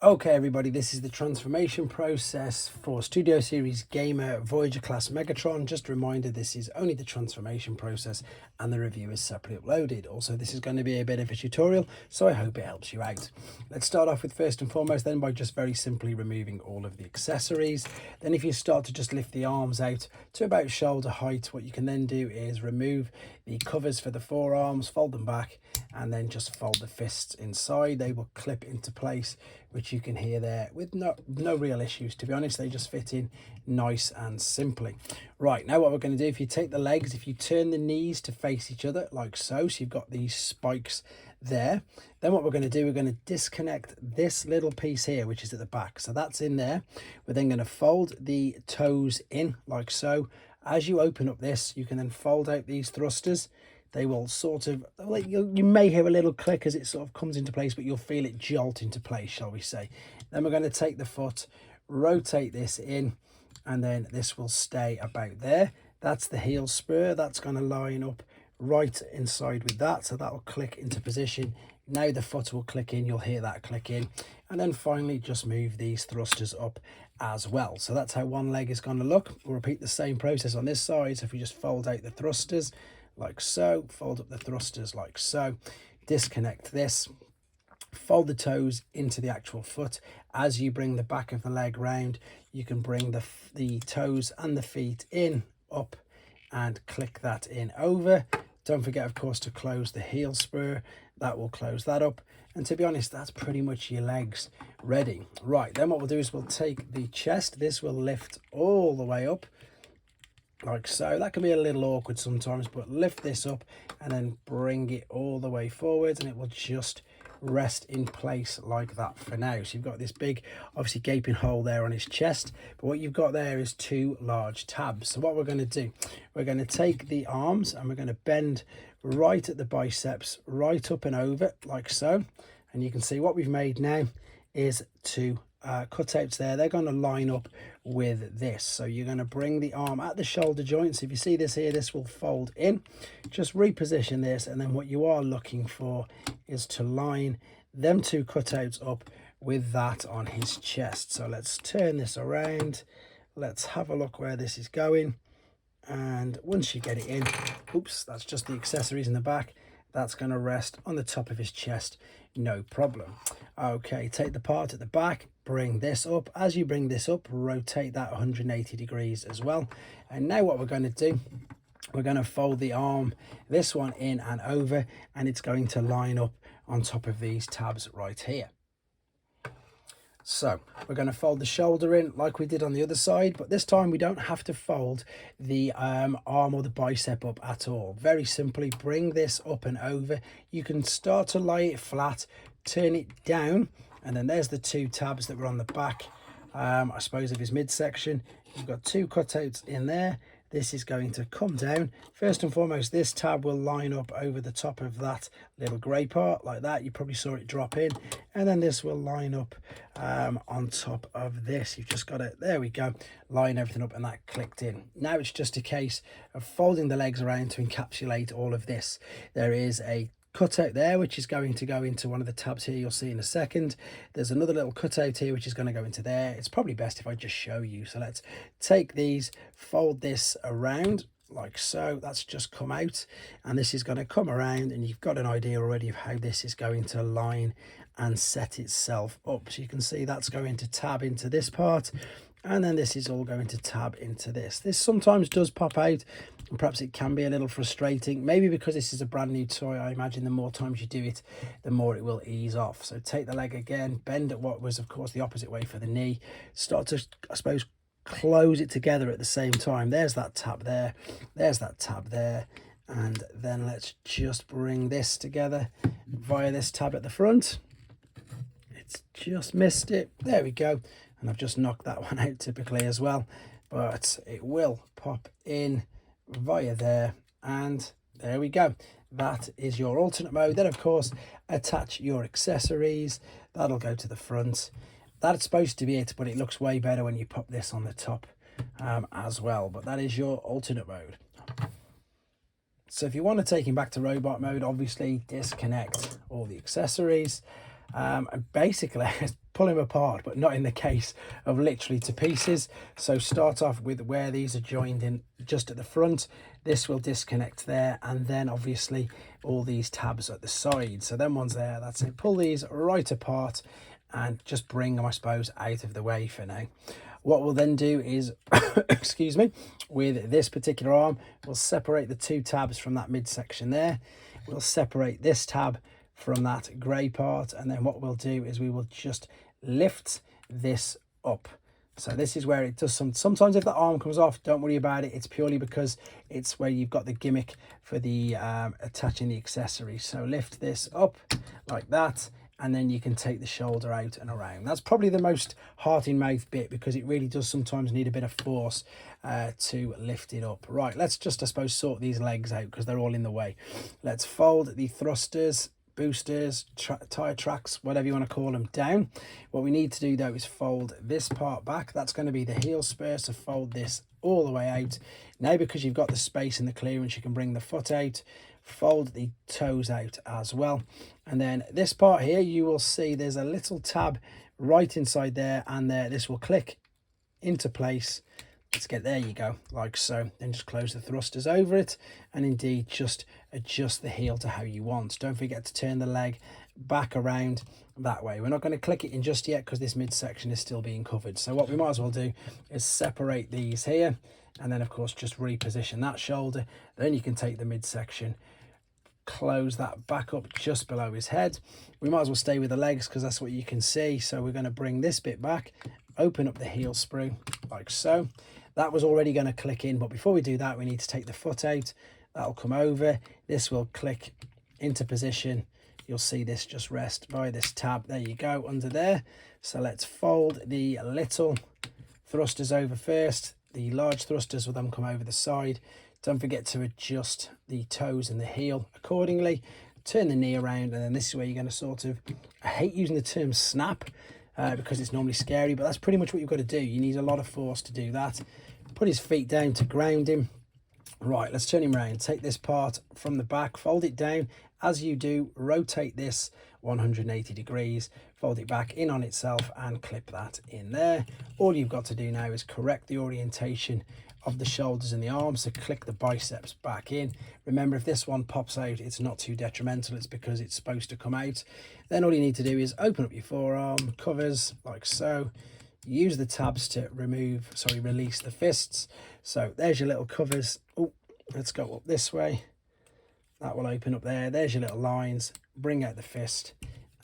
Okay everybody, this is the transformation process for Studio Series Gamer Voyager class Megatron. Just a reminder, this is only the transformation process and the review is separately uploaded. Also, this is going to be a bit of a tutorial, so I hope it helps you out. Let's start off with first and foremost then by just very simply removing all of the accessories. Then if you start to just lift the arms out to about shoulder height, what you can then do is remove the covers for the forearms, fold them back, and then just fold the fists inside. They will clip into place, which you can hear there with no real issues. To be honest, they just fit in nice and simply. Right, now what we're going to do, if you take the legs, if you turn the knees to face each other like so you've got these spikes there, then what we're going to do, we're going to disconnect this little piece here, which is at the back. So that's in there. We're then going to fold the toes in like so. As you open up this, you can then fold out these thrusters. They will sort of, you may hear a little click as it sort of comes into place, but you'll feel it jolt into place, shall we say. Then we're going to take the foot, rotate this in, and then this will stay about there. That's the heel spur. That's going to line up right inside with that. So that will click into position. Now the foot will click in. You'll hear that click in. And then finally, just move these thrusters up as well. So that's how one leg is going to look. We'll repeat the same process on this side. So if we just fold out the thrusters, like so, fold up the thrusters like so, disconnect this, fold the toes into the actual foot. As you bring the back of the leg round, you can bring the toes and the feet in, up, and click that in over. Don't forget, of course, to close the heel spur. That will close that up. And to be honest, that's pretty much your legs ready. Right, then what we'll do is we'll take the chest. This will lift all the way up like so. That can be a little awkward sometimes, but lift this up and then bring it all the way forwards, and it will just rest in place like that for now. So you've got this big, obviously, gaping hole there on his chest, but what you've got there is two large tabs. So what we're going to do, we're going to take the arms and we're going to bend right at the biceps, right up and over like so, and you can see what we've made now is two cutouts there. They're going to line up with this. So you're going to bring the arm at the shoulder joints. If you see this here, this will fold in. Just reposition this, and then what you are looking for is to line them two cutouts up with that on his chest. So let's turn this around. Let's have a look where this is going. And once you get it in, oops, that's just the accessories in the back. That's going to rest on the top of his chest, no problem. Okay, take the part at the back, bring this up. As you bring this up, rotate that 180 degrees as well. And now what we're going to do, we're going to fold the arm, this one in and over, and it's going to line up on top of these tabs right here. So we're going to fold the shoulder in like we did on the other side, but this time we don't have to fold the arm or the bicep up at all. Very simply bring this up and over. You can start to lie it flat, turn it down, and then there's the two tabs that were on the back, I suppose, of his midsection. You've got two cutouts in there. This is going to come down. First and foremost, this tab will line up over the top of that little grey part like that. You probably saw it drop in. And then this will line up on top of this. You've just got it. There we go. Line everything up, and that clicked in. Now it's just a case of folding the legs around to encapsulate all of this. There is a cutout there which is going to go into one of the tabs here, you'll see in a second. There's another little cutout here which is going to go into there. It's probably best if I just show you. So let's take these, fold this around like so. That's just come out, and this is going to come around, and you've got an idea already of how this is going to line and set itself up. So you can see that's going to tab into this part, and then this is all going to tab into this. This sometimes does pop out, and perhaps it can be a little frustrating, maybe because this is a brand new toy. I imagine the more times you do it, the more it will ease off. So take the leg again, bend at what was of course the opposite way for the knee, start to, I suppose, close it together at the same time. There's that tab there, there's that tab there, and then let's just bring this together via this tab at the front. It's just missed it. There we go. And I've just knocked that one out typically as well, but it will pop in via there, and there we go. That is your alternate mode. Then of course attach your accessories. That'll go to the front. That's supposed to be it, but it looks way better when you pop this on the top as well. But that is your alternate mode. So if you want to take him back to robot mode, obviously disconnect all the accessories. And basically, pull him apart, but not in the case of literally to pieces. So start off with where these are joined in just at the front. This will disconnect there, and then obviously all these tabs at the side. So them ones there, that's it. Pull these right apart and just bring them, I suppose, out of the way for now. What we'll then do is, excuse me, with this particular arm, we'll separate the two tabs from that midsection there. We'll separate this tab from that grey part, and then what we'll do is we will just lift this up. So this is where it does sometimes if the arm comes off, don't worry about it. It's purely because it's where you've got the gimmick for the attaching the accessory. So lift this up like that, and then you can take the shoulder out and around. That's probably the most heart in mouth bit, because it really does sometimes need a bit of force to lift it up. Right, let's just, I suppose, sort these legs out because they're all in the way. Let's fold the thrusters, boosters, tire tracks, whatever you want to call them, down. What we need to do though is fold this part back. That's going to be the heel spur, so fold this all the way out. Now, because you've got the space and the clearance, you can bring the foot out, fold the toes out as well. And then this part here, you will see there's a little tab right inside there, and there this will click into place. Let's get, there you go, like so. Then just close the thrusters over it, and indeed just adjust the heel to how you want. Don't forget to turn the leg back around that way. We're not going to click it in just yet because this midsection is still being covered. So what we might as well do is separate these here, and then of course just reposition that shoulder. Then you can take the midsection, close that back up just below his head. We might as well stay with the legs because that's what you can see. So we're going to bring this bit back, open up the heel sprue like so. That was already going to click in, but before we do that, we need to take the foot out. That'll come over. This will click into position. You'll see this just rest by this tab. There you go, under there. So let's fold the little thrusters over first. The large thrusters will then come over the side. Don't forget to adjust the toes and the heel accordingly. Turn the knee around, and then this is where you're going to sort of, I hate using the term snap, because it's normally scary, but that's pretty much what you've got to do. You need a lot of force to do that. Put his feet down to ground him. Right, let's turn him around. Take this part from the back, fold it down. As you do, rotate this 180 degrees, fold it back in on itself and clip that in there. All you've got to do now is correct the orientation of the shoulders and the arms, so click the biceps back in. Remember, if this one pops out, it's not too detrimental, it's because it's supposed to come out. Then all you need to do is open up your forearm covers like so. Use the tabs to release the fists. So there's your little covers. Oh, let's go up this way. That will open up there. There's your little lines. Bring out the fist,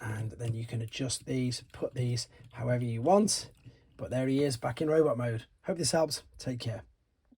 and then you can adjust these, put these however you want. But there he is, back in robot mode. Hope this helps. Take care.